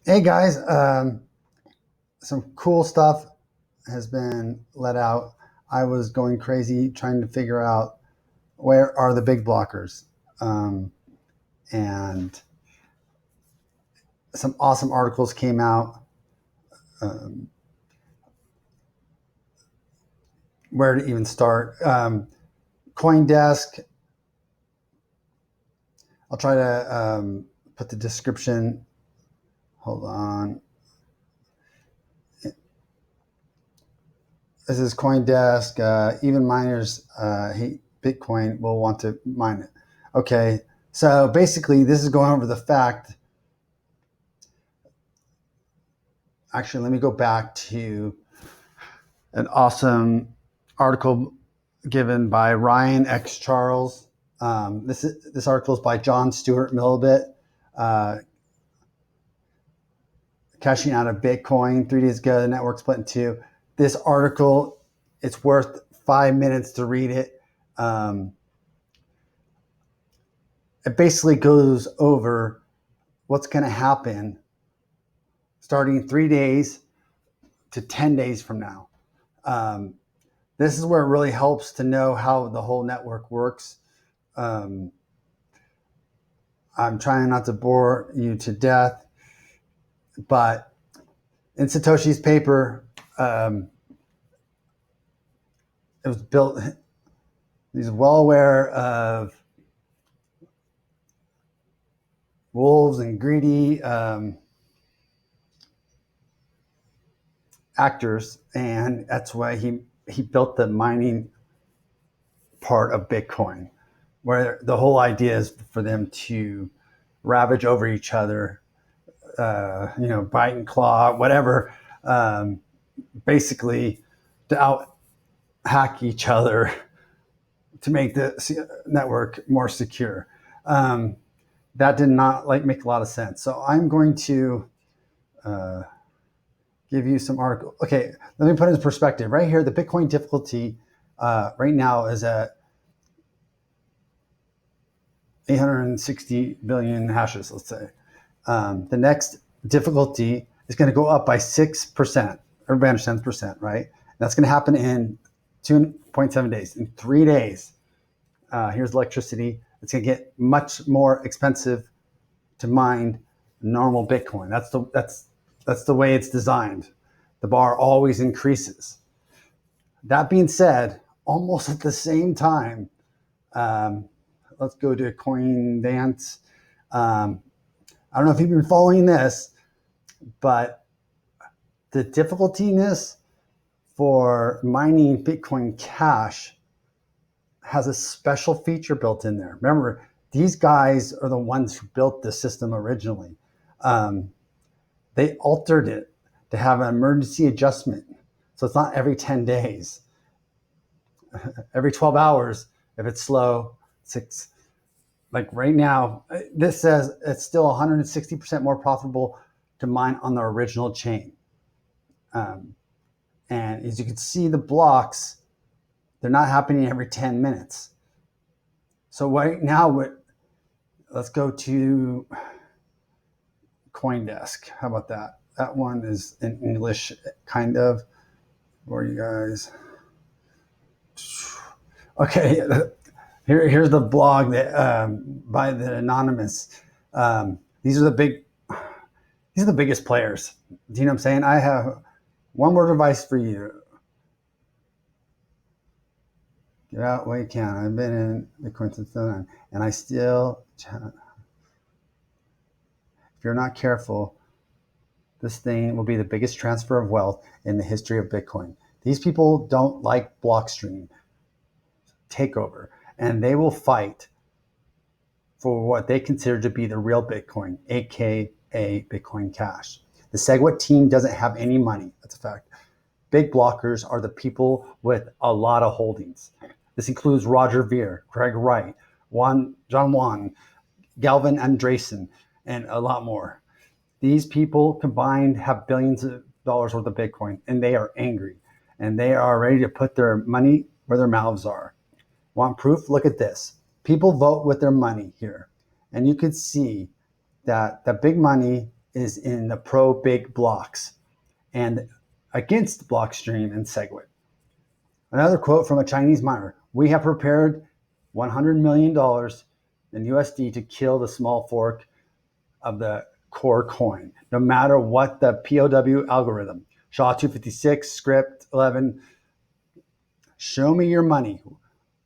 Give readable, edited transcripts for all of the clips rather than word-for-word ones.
Hey guys, some cool stuff has been let out. I was going crazy trying to figure out where are the big blockers, um, and some awesome articles came out. Um, where to even start? CoinDesk. I'll try to put the description. Hold on. This is CoinDesk. Even miners hate Bitcoin will want to mine it. Okay, so basically, this is going over the fact. Actually, let me go back to an awesome article given by Ryan X. Charles. This article is by John Stuart Millibit. Uh, Cashing out of Bitcoin 3 days ago, the network split in two. This article, it's worth 5 minutes to read it. It basically goes over what's going to happen starting 3 days to 10 days from now. This is where it really helps to know how the whole network works. I'm trying not to bore you to death, but in Satoshi's paper, it was built. He's well aware of wolves and greedy actors, and that's why he built the mining part of Bitcoin, where the whole idea is for them to ravage over each other, bite and claw, whatever, basically to out hack each other to make the network more secure. That did not make a lot of sense. So I'm going to give you some article. Okay, let me put it in perspective. Right here, the Bitcoin difficulty right now is at 860 billion hashes, let's say. The next difficulty is going to go up by 6%. Everybody understands percent, right? That's going to happen in 2.7 days. In 3 days, here's electricity. It's going to get much more expensive to mine normal Bitcoin. That's the way it's designed. The bar always increases. That being said, almost at the same time, let's go to CoinDance. I don't know if you've been following this, but the difficultiness for mining Bitcoin Cash has a special feature built in there. Remember, these guys are the ones who built the system originally. They altered it to have an emergency adjustment. So it's not every 10 days, every 12 hours. If it's slow, like right now, this says it's still 160% more profitable to mine on the original chain. And as you can see, the blocks, they're not happening every 10 minutes. So right now, let's go to CoinDesk. How about that? That one is in English, kind of, for you guys. Okay, here's the blog that by the anonymous. These are the biggest players. Do you know what I'm saying? I have one word of advice for you. Get out while you can. I've been in Bitcoin since then, and I still. If you're not careful, this thing will be the biggest transfer of wealth in the history of Bitcoin. These people don't like Blockstream takeover, and they will fight for what they consider to be the real Bitcoin, aka Bitcoin Cash. The SegWit team doesn't have any money. That's a fact. Big blockers are the people with a lot of holdings. This includes Roger Ver, Craig Wright, John Wan, Galvin Andresen, and a lot more. These people combined have billions of dollars worth of Bitcoin, and they are angry, and they are ready to put their money where their mouths are. Want proof? Look at this. People vote with their money here, and you could see that the big money is in the pro big blocks and against Blockstream and SegWit. Another quote from a Chinese miner: "We have prepared $100 million in USD to kill the small fork of the core coin, no matter what the POW algorithm. SHA-256, Script 11, show me your money.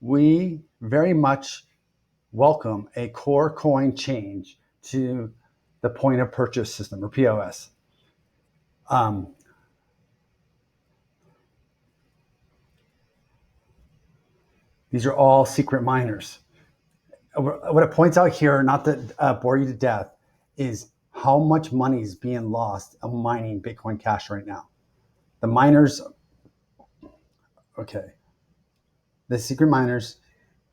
We very much welcome a core coin change to the point of purchase system, or POS." These are all secret miners. What it points out here, not to bore you to death, is how much money is being lost on mining Bitcoin Cash right now. The miners, okay, the secret miners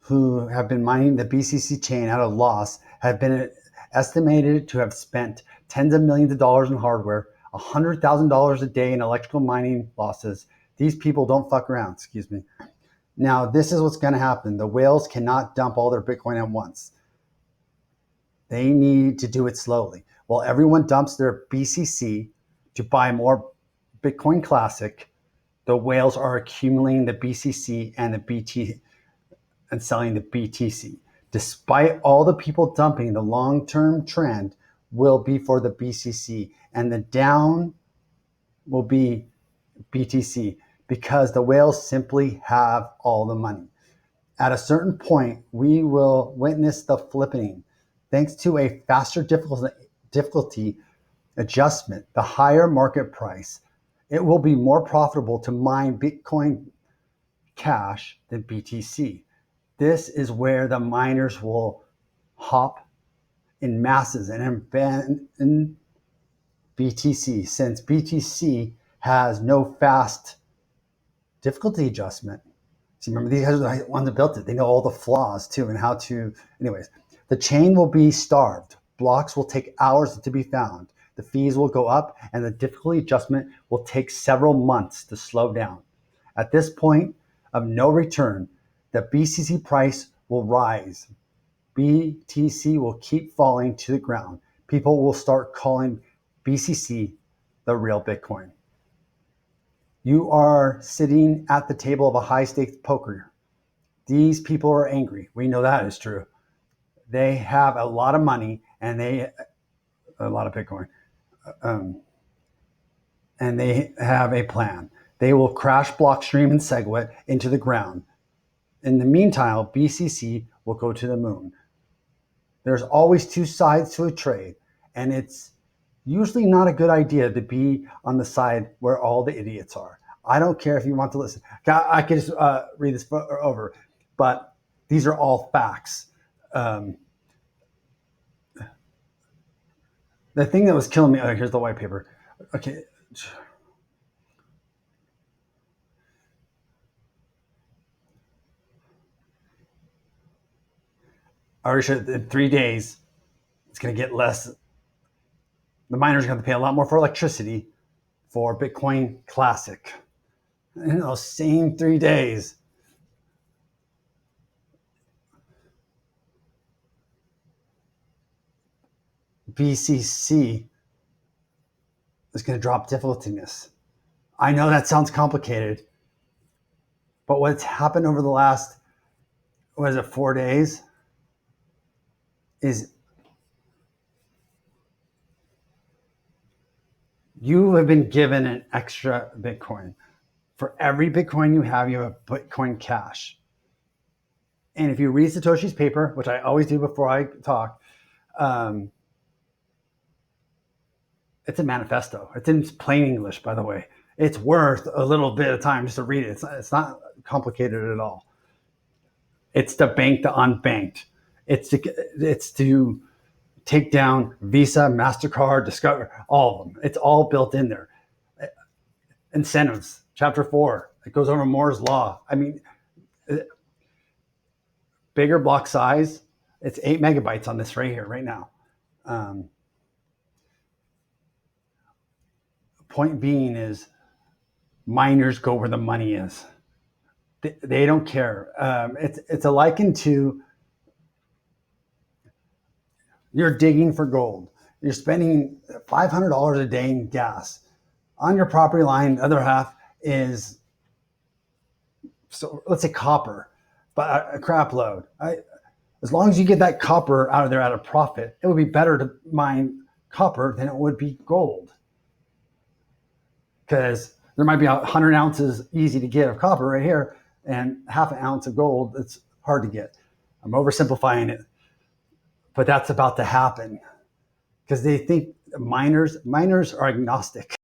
who have been mining the BCC chain at a loss have been estimated to have spent tens of millions of dollars in hardware, $100,000 a day in electrical mining losses. These people don't fuck around, excuse me. Now, this is what's going to happen. The whales cannot dump all their Bitcoin at once. They need to do it slowly. While everyone dumps their BCC to buy more Bitcoin Classic, the whales are accumulating the BCC and the BT and selling the BTC. Despite all the people dumping, the long-term trend will be for the BCC, and the down will be BTC, because the whales simply have all the money. At a certain point, we will witness the flipping. Thanks to a faster difficulty adjustment, the higher market price, it will be more profitable to mine Bitcoin Cash than BTC. This is where the miners will hop in masses and abandon BTC, since BTC has no fast difficulty adjustment. See, remember, these guys are the ones that built it. They know all the flaws too and how to, anyways. The chain will be starved. Blocks will take hours to be found. The fees will go up, and the difficulty adjustment will take several months to slow down. At this point of no return, the BCC price will rise. BTC will keep falling to the ground. People will start calling BCC the real Bitcoin. You are sitting at the table of a high-stakes poker. These people are angry. We know that is true. They have a lot of money and a lot of Bitcoin, and they have a plan. They will crash Blockstream and SegWit into the ground. In the meantime, BCC will go to the moon. There's always two sides to a trade, and it's usually not a good idea to be on the side where all the idiots are. I don't care if you want to listen. I can just read this over, but these are all facts. The thing that was killing me, here's the white paper. Okay. I already showed in 3 days, it's going to get less. The miners are going to pay a lot more for electricity for Bitcoin Classic. In those same 3 days, BCC is going to drop difficultiness. I know that sounds complicated, but what's happened over the last, 4 days is you have been given an extra Bitcoin. For every Bitcoin you have a Bitcoin Cash. And if you read Satoshi's paper, which I always do before I talk, it's a manifesto. It's in plain English, by the way. It's worth a little bit of time just to read it. It's not complicated at all. It's to bank the unbanked. It's to take down Visa, MasterCard, Discover, all of them. It's all built in there. Incentives, chapter 4. It goes over Moore's law. I mean, bigger block size. It's 8 megabytes on this right here, right now. Point being is, miners go where the money is. They don't care. It's a liken to, you're digging for gold. you're spending $500 a day in gas. On your property line, the other half is, so let's say copper, but a crap load. As long as you get that copper out of there at a profit, it would be better to mine copper than it would be gold. Because there might be 100 ounces easy to get of copper right here and half an ounce of gold that's hard to get. I'm oversimplifying it, but that's about to happen because they think miners are agnostic.